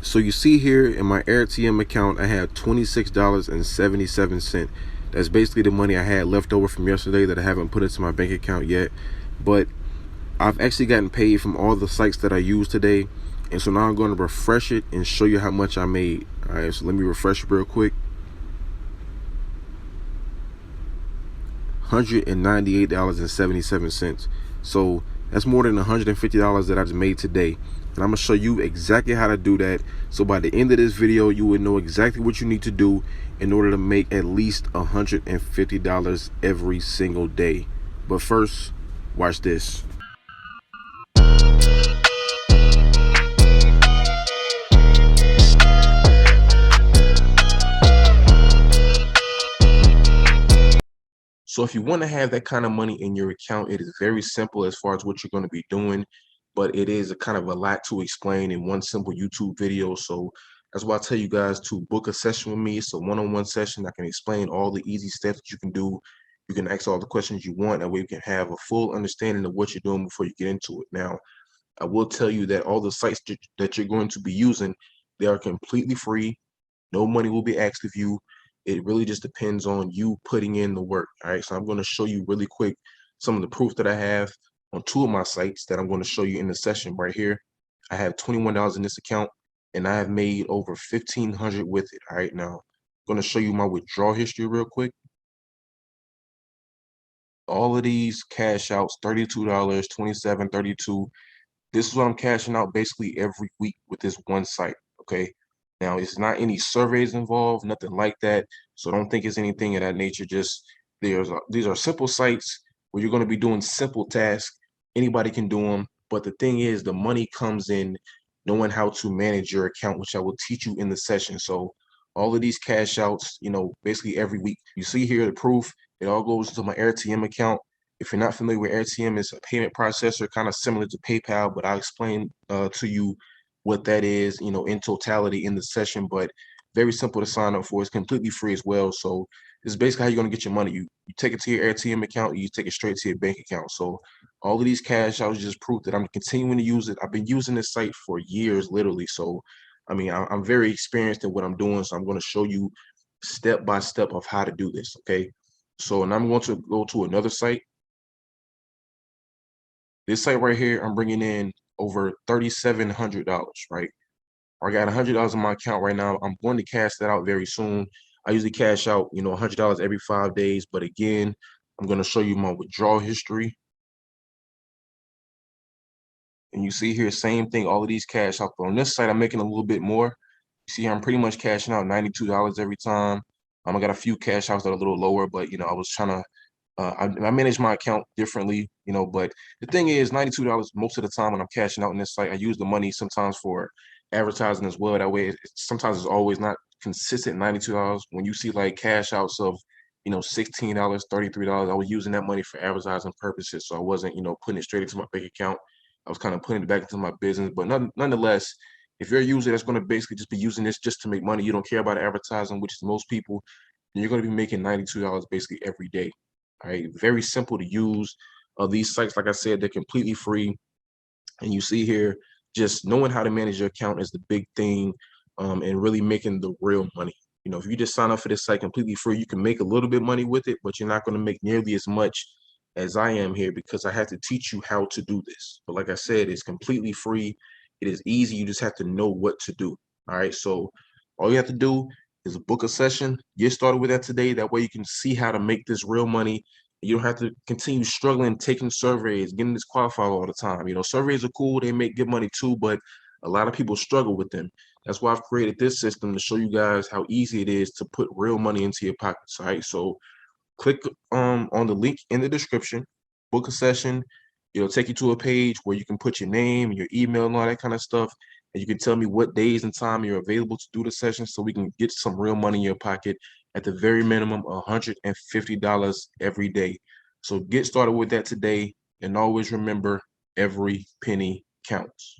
So you see here in my AirTM account, I have $26.77. That's basically the money I had left over from yesterday that I haven't put into my bank account yet. But I've actually gotten paid from all the sites that I used today. And so now I'm going to refresh it and show you how much I made. All right, so let me refresh it real quick. $198.77. So that's more than $150 that I just made today. And I'm gonna show you exactly how to do that. So by the end of this video, you will know exactly what you need to do in order to make at least $150 every single day. But first, watch this. So if you want to have that kind of money in your account, it is very simple as far as what you're going to be doing, but it is a kind of a lot to explain in one simple YouTube video. So that's why I tell you guys to book a session with me. It's a one-on-one session. I can explain all the easy steps that you can do. You can ask all the questions you want. That way you can have a full understanding of what you're doing before you get into it. Now, I will tell you that all the sites that you're going to be using, they are completely free. No money will be asked of you. It really just depends on you putting in the work. All right, so I'm going to show you really quick some of the proof that I have on two of my sites that I'm going to show you in the session right here. I have $21 in this account, and I have made over $1,500 with it. All right, now I'm going to show you my withdrawal history real quick. All of these cash outs, $32, $27, $32. This is what I'm cashing out basically every week with this one site. Okay. Now, it's not any surveys involved, nothing like that. So don't think it's anything of that nature. Just these are simple sites where you're going to be doing simple tasks. Anybody can do them. But the thing is, the money comes in knowing how to manage your account, which I will teach you in the session. So all of these cash outs, basically every week. You see here the proof. It all goes into my AirTM account. If you're not familiar with AirTM, it's a payment processor, kind of similar to PayPal, but I'll explain to you what that is, in totality in the session. But very simple to sign up for. It's completely free as well. So this is basically how you're going to get your money. You take it to your AirTM account, you take it straight to your bank account. So all of these cash outs just proof that I'm continuing to use it. I've been using this site for years, literally. So, I mean, I'm very experienced in what I'm doing. So I'm going to show you step by step of how to do this. Okay. So, and I'm going to go to another site. This site right here, I'm bringing in over $3,700, right? I got $100 in my account right now. I'm going to cash that out very soon. I usually cash out, $100 every 5 days. But again, I'm going to show you my withdrawal history. And you see here, same thing, all of these cash out. But on this site, I'm making a little bit more. You see here, I'm pretty much cashing out $92 every time. I got a few cash outs that are a little lower, but, I was trying to I manage my account differently, but the thing is $92 most of the time when I'm cashing out in this site. I use the money sometimes for advertising as well. That way, sometimes it's always not consistent $92. When you see like cash outs of, $16, $33, I was using that money for advertising purposes. So I wasn't, putting it straight into my bank account. I was kind of putting it back into my business. But nonetheless, if you're a user that's going to basically just be using this just to make money, you don't care about advertising, which is most people, then you're going to be making $92 basically every day. All right, very simple to use. These sites, like I said, they're completely free. And you see here, just knowing how to manage your account is the big thing, and really making the real money. If you just sign up for this site completely free, you can make a little bit of money with it, but you're not going to make nearly as much as I am here because I had to teach you how to do this. But like I said, it's completely free. It is easy. You just have to know what to do. All right. So all you have to do is book a session, get started with that today. That way you can see how to make this real money. You don't have to continue struggling, taking surveys, getting disqualified all the time. Surveys are cool. They make good money too, but a lot of people struggle with them. That's why I've created this system to show you guys how easy it is to put real money into your pockets. All right. So click on the link in the description, book a session. It'll take you to a page where you can put your name, your email, and all that kind of stuff. And you can tell me what days and time you're available to do the session so we can get some real money in your pocket at the very minimum $150 every day. So get started with that today. And always remember, every penny counts.